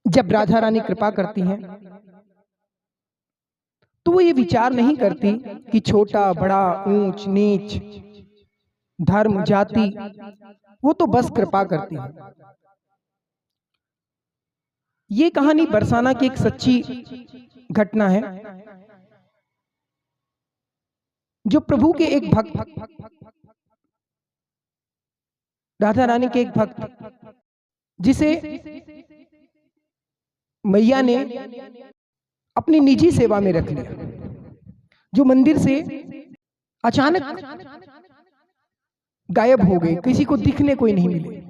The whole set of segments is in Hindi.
जब राधा रानी कृपा करती हैं तो वो ये विचार नहीं करती कि छोटा बड़ा ऊंच नीच धर्म जाति, वो तो बस कृपा करती है। ये कहानी बरसाना की एक सच्ची घटना है। जो प्रभु के एक भक्त, राधा रानी के एक भक्त, जिसे मैया ने अपनी निजी सेवा में रख लिया, जो मंदिर से अचानक गायब हो गए, किसी को दिखने कोई नहीं मिले।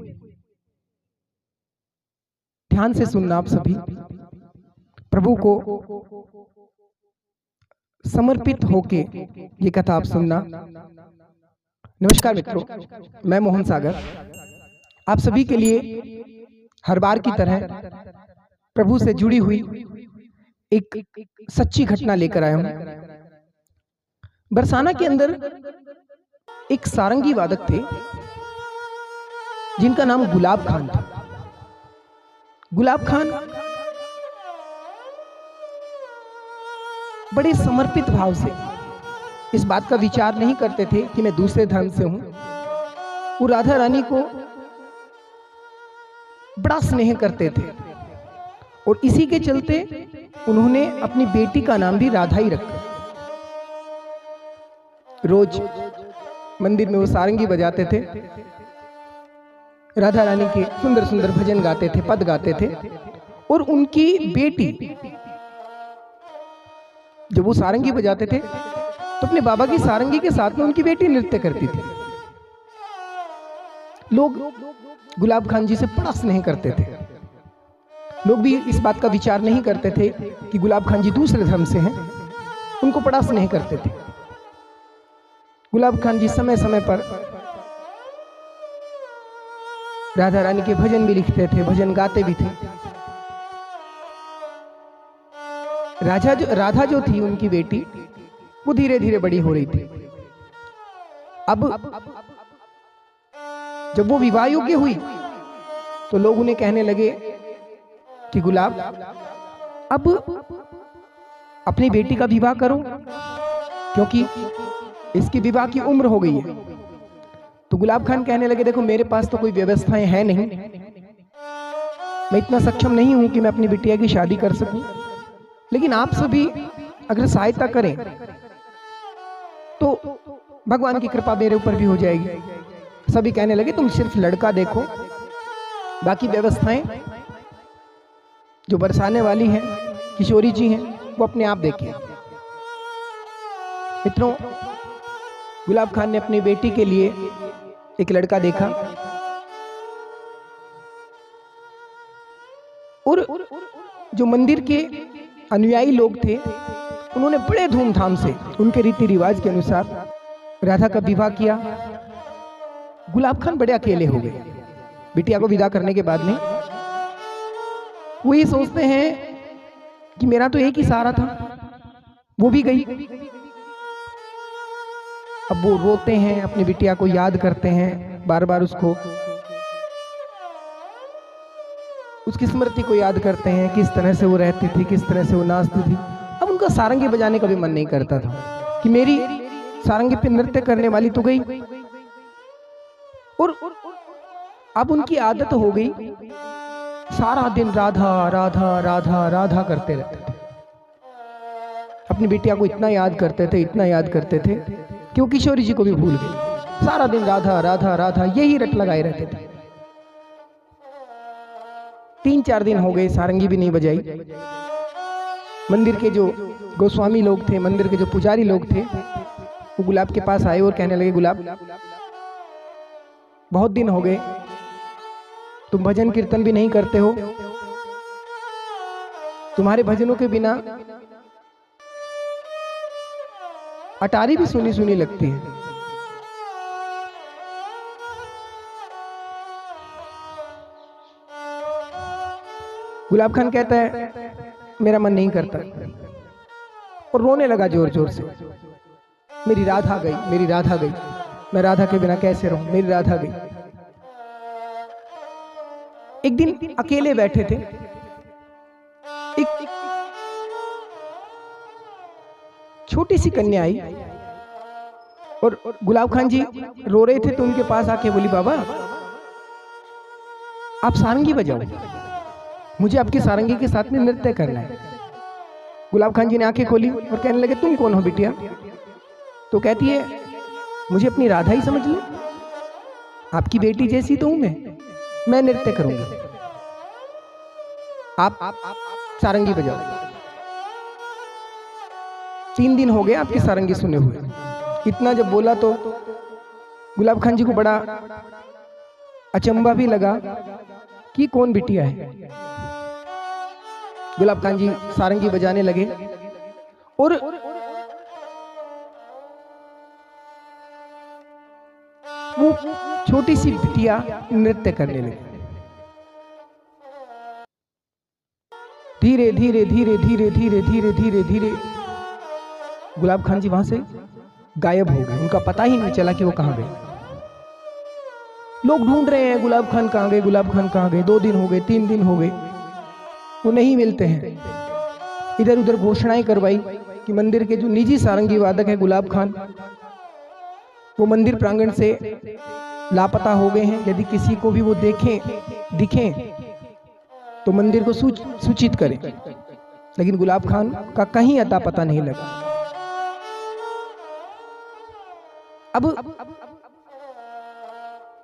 ध्यान से सुनना आप सभी, प्रभु को समर्पित होके ये कथा आप सुनना। नमस्कार मित्रों, मैं मोहन सागर आप सभी के लिए हर बार की तरह प्रभु से जुड़ी हुई एक सच्ची घटना लेकर आया हूं। बरसाना के अंदर एक सारंगी वादक थे जिनका नाम गुलाब खान था। गुलाब खान बड़े समर्पित भाव से इस बात का विचार नहीं करते थे कि मैं दूसरे धर्म से हूं। वो राधा रानी को बड़ा स्नेह करते थे और इसी के चलते उन्होंने अपनी बेटी का नाम भी राधा ही रखा। रोज मंदिर में वो सारंगी बजाते थे, राधा रानी के सुंदर सुंदर भजन गाते थे, पद गाते थे। और उनकी बेटी, जब वो सारंगी बजाते थे तो अपने बाबा की सारंगी के साथ में उनकी बेटी नृत्य करती थी। लोग गुलाब खान जी से बड़ा स्नेह करते थे। लोग भी इस बात का विचार नहीं करते थे कि गुलाब खान जी दूसरे धर्म से हैं, उनको बड़ा स्नेह करते थे। गुलाब खान जी समय समय पर राधा रानी के भजन भी लिखते थे, भजन गाते भी थे। राधा जो थी उनकी बेटी, वो धीरे धीरे बड़ी हो रही थी। अब जब वो विवाह योग्य हुई तो लोग उन्हें कहने लगे कि गुलाब, अब अपनी बेटी का विवाह करो, क्योंकि इसकी विवाह की उम्र हो गई है। तो गुलाब खान कहने लगे, देखो मेरे पास तो कोई व्यवस्थाएं हैं नहीं, मैं इतना सक्षम नहीं हूं कि मैं अपनी बिटिया की शादी कर सकूं, लेकिन आप सभी अगर सहायता करें तो भगवान की कृपा मेरे ऊपर भी हो जाएगी। सभी कहने लगे, तुम सिर्फ लड़का देखो, बाकी व्यवस्थाएं जो बरसाने वाली हैं, किशोरी जी हैं, वो अपने आप देखें। मित्रों, गुलाब खान ने अपनी बेटी के लिए एक लड़का देखा और जो मंदिर के अनुयायी लोग थे उन्होंने बड़े धूमधाम से उनके रीति रिवाज के अनुसार राधा का विवाह किया। गुलाब खान बड़े अकेले हो गए। बिटिया को विदा करने के बाद में वो ये सोचते हैं कि मेरा तो एक ही सहारा था, वो भी गई। अब वो रोते हैं, अपनी बिटिया को याद करते हैं, बार बार उसकी स्मृति को याद करते हैं, किस तरह से वो रहती थी, किस तरह से वो नाचती थी। अब उनका सारंगी बजाने का भी मन नहीं करता था कि मेरी सारंगी पे नृत्य करने वाली तो गई। और अब उनकी आदत हो गई, सारा दिन राधा राधा राधा राधा करते रहते थे। अपनी बिटिया को इतना याद करते थे, इतना याद करते थे कि वो किशोरी जी को भी भूल गए। सारा दिन राधा राधा राधा यही रट लगाए रहते थे। 3-4 दिन हो गए, सारंगी भी नहीं बजाई। मंदिर के जो गोस्वामी लोग थे, मंदिर के जो पुजारी लोग थे, वो गुलाब के पास आए और कहने लगे, गुलाब, बहुत दिन हो गए, तुम भजन कीर्तन भी नहीं करते हो, तुम्हारे भजनों के बिना अटारी भी सुनी सुनी लगती है। गुलाब खान कहता है, मेरा मन नहीं करता, और रोने लगा जोर जोर से। मेरी राधा गई, मेरी राधा गई, मैं राधा के बिना कैसे रहूं, मेरी राधा गई। एक दिन अकेले बैठे थे छोटी सी कन्या आई और गुलाब खान जी रो रहे थे तो उनके पास आके बोली, बाबा आप सारंगी बजाओ, मुझे आपकी सारंगी के साथ में नृत्य करना है। गुलाब खान जी ने आंखें खोली और कहने लगे, तुम कौन हो बिटिया? तो कहती है, मुझे अपनी राधा ही समझ लो, आपकी बेटी जैसी तो हूं मैं नृत्य करूंगी, आप सारंगी बजाओ। 3 दिन हो गए आपकी सारंगी सुने हुए। इतना जब बोला तो गुलाब खान जी को बड़ा अचंभा भी लगा कि कौन बिटिया है। गुलाब खान जी सारंगी बजाने लगे और वो छोटी सी बिटिया नृत्य करने लगी। धीरे धीरे धीरे धीरे धीरे धीरे धीरे धीरे गुलाब खान जी वहां से गायब हो गए। उनका पता ही नहीं चला कि वो कहां गए। लोग ढूंढ रहे हैं, गुलाब खान कहां गए, गुलाब खान कहां गए। 2 दिन हो गए, 3 दिन हो गए, वो नहीं मिलते हैं। इधर उधर घोषणाएं करवाई कि मंदिर के जो निजी सारंगी वादक है गुलाब खान, वो मंदिर प्रांगण से लापता हो गए हैं। यदि किसी को भी वो दिखें तो मंदिर को सूचित करें। लेकिन गुलाब खान का कहीं अता पता नहीं लगा। अब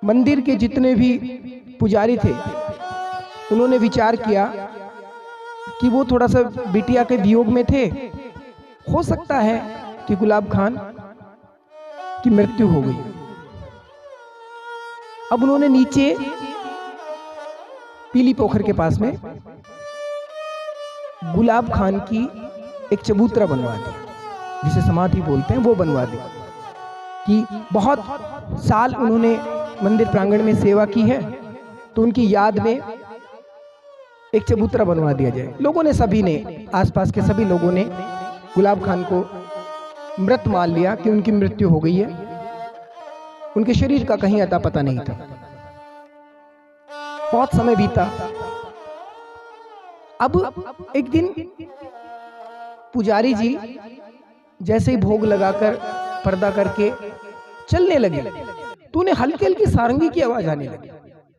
मंदिर के जितने भी पुजारी थे उन्होंने विचार किया कि वो थोड़ा सा बिटिया के वियोग में थे, हो सकता है कि गुलाब खान की मृत्यु हो गई। अब उन्होंने नीचे पीली पोखर के पास में गुलाब खान की एक चबूतरा बनवा दी, जिसे समाधि बोलते हैं, वो बनवा दी कि बहुत साल उन्होंने मंदिर प्रांगण में सेवा की है तो उनकी याद में एक चबूतरा बनवा दिया जाए। लोगों ने, सभी ने, आसपास के सभी लोगों ने गुलाब खान को मृत मान लिया कि उनकी मृत्यु हो गई है। उनके शरीर का कहीं अता पता नहीं था। बहुत समय बीता। अब एक दिन पुजारी जी जैसे ही भोग लगाकर पर्दा करके चलने लगे तो उन्हें हल्की हल्की सारंगी की आवाज आने लगी।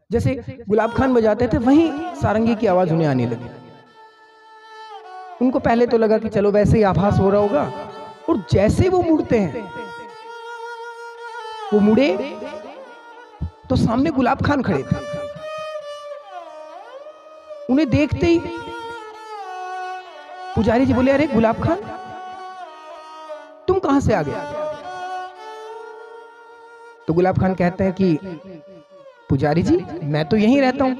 जैसे गुलाब खान बजाते थे वहीं सारंगी की आवाज उन्हें आने लगी। उनको पहले तो लगा कि चलो वैसे ही आभास हो रहा होगा, और जैसे वो मुड़ते हैं, वो मुड़े तो सामने गुलाब खान खड़े थे। उन्हें देखते ही पुजारी जी बोले, अरे गुलाब खान, तुम कहां से आ गए? तो गुलाब खान कहते हैं कि पुजारी जी, मैं तो यहीं रहता हूं।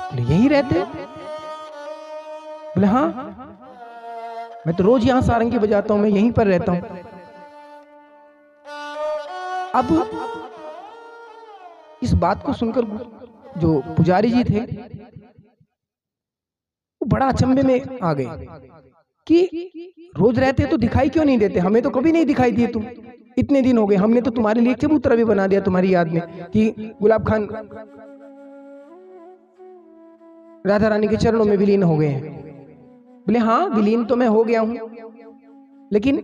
बोले, यहीं रहते हो? बोले, हाँ, मैं तो रोज यहां सारंगी बजाता हूं, मैं यहीं पर रहता हूं। अब इस बात को सुनकर जो पुजारी जी थे वो बड़ा अचंभे में आ गए कि रोज रहते तो दिखाई क्यों नहीं देते? हमें तो कभी नहीं दिखाई दिए तुम। इतने दिन हो गए, हमने तो तुम्हारे लिए एक चबूतरा भी बना दिया तुम्हारी याद में कि गुलाब खान राधा रानी के चरणों में विलीन हो गए हैं। बोले, हाँ, विलीन तो मैं हो गया हूं, लेकिन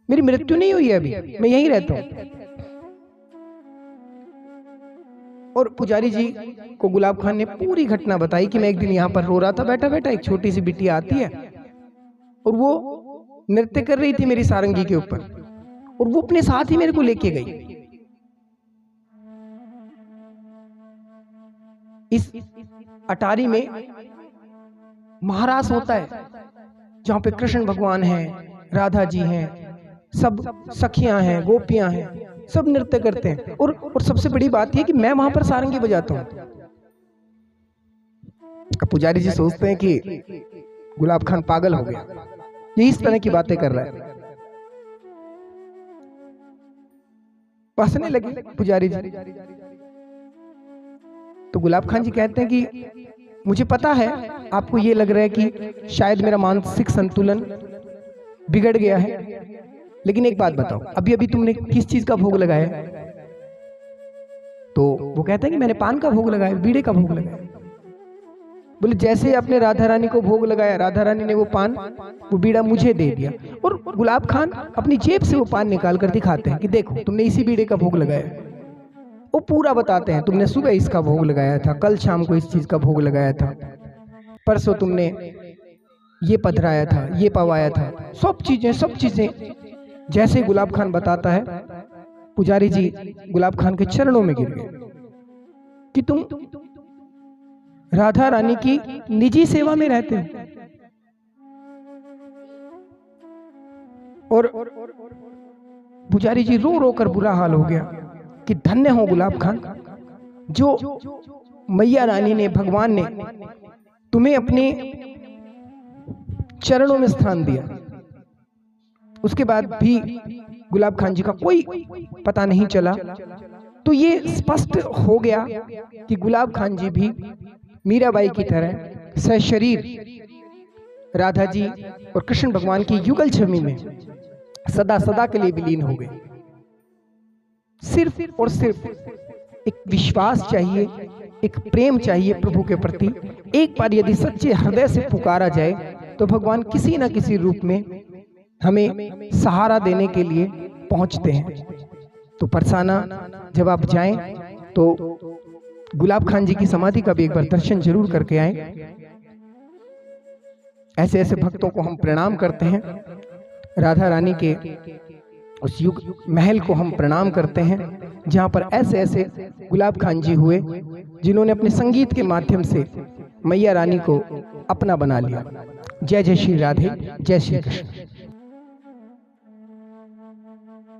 मेरी मृत्यु नहीं हुई है अभी, मैं यहीं रहता हूं। और पुजारी जी को गुलाब खान ने पूरी घटना बताई कि मैं एक दिन यहां पर रो रहा था बैठा बैठा, एक छोटी सी बिटिया आती है और वो नृत्य कर रही थी मेरी सारंगी के ऊपर, और वो अपने साथ ही मेरे को लेके गई। इस अटारी में महारास होता है जहां पे कृष्ण भगवान हैं, राधा जी हैं, सब सखियां हैं, गोपियां हैं, सब नृत्य करते हैं। और सबसे बड़ी बात यह कि मैं वहां पर सारंगी बजाता हूं। पुजारी जी सोचते हैं कि गुलाब खान पागल हो गया, ये इस तरह की बातें कर रहा है। हंसने लगे पुजारी जी। तो गुलाब खान जी कहते हैं कि मुझे पता है आपको ये लग रहा है कि शायद मेरा मानसिक संतुलन बिगड़ गया है, लेकिन एक बात बताओ, अभी अभी तुमने किस चीज का भोग लगाया? तो वो कहता है कि मैंने पान का भोग लगाया, बीड़े का भोग लगाया। बोले जैसे आपने राधा रानी को भोग लगाया, राधा रानी ने वो पान, वो बीड़ा मुझे दे दिया। और गुलाब खान अपनी जेब से वो पान निकाल कर दिखाते हैं कि देखो तुमने इसी बीड़े का भोग लगाया। वो पूरा बताते हैं, तुमने सुबह इसका भोग लगाया था, कल शाम को इस चीज का भोग लगाया था, परसों तुमने ये पधराया था, ये पवाया था, सब चीजें जैसे गुलाब खान बताता है, पुजारी जी गुलाब खान के चरणों में गिर गए कि तुम राधा रानी की निजी सेवा में रहते हो। और पुजारी जी रो रो कर बुरा हाल हो गया कि धन्य हो गुलाब खान, जो मैया रानी ने, भगवान ने तुम्हें अपने चरणों में स्थान दिया। उसके बाद भी गुलाब खान जी का कोई पता नहीं चला। तो ये स्पष्ट हो गया कि गुलाब खान जी भी मीराबाई की तरह सशरीर राधा जी और कृष्ण भगवान की युगल छवि में सदा सदा के लिए विलीन हो गए। सिर्फ और सिर्फ एक विश्वास चाहिए, एक प्रेम चाहिए प्रभु के प्रति। एक बार यदि सच्चे हृदय से पुकारा जाए तो भगवान किसी न किसी रूप में हमें सहारा देने के लिए पहुंचते हैं। तो परसाना जब आप जाएं तो गुलाब खान जी की समाधि का भी एक बार दर्शन जरूर करके आएं। ऐसे ऐसे भक्तों को हम प्रणाम करते हैं। राधा रानी के उस युग महल को हम प्रणाम करते हैं जहां पर ऐसे ऐसे गुलाब खान जी हुए जिन्होंने अपने संगीत के माध्यम से मैया रानी को अपना बना लिया। जय जय श्री राधे, जय श्री कृष्ण।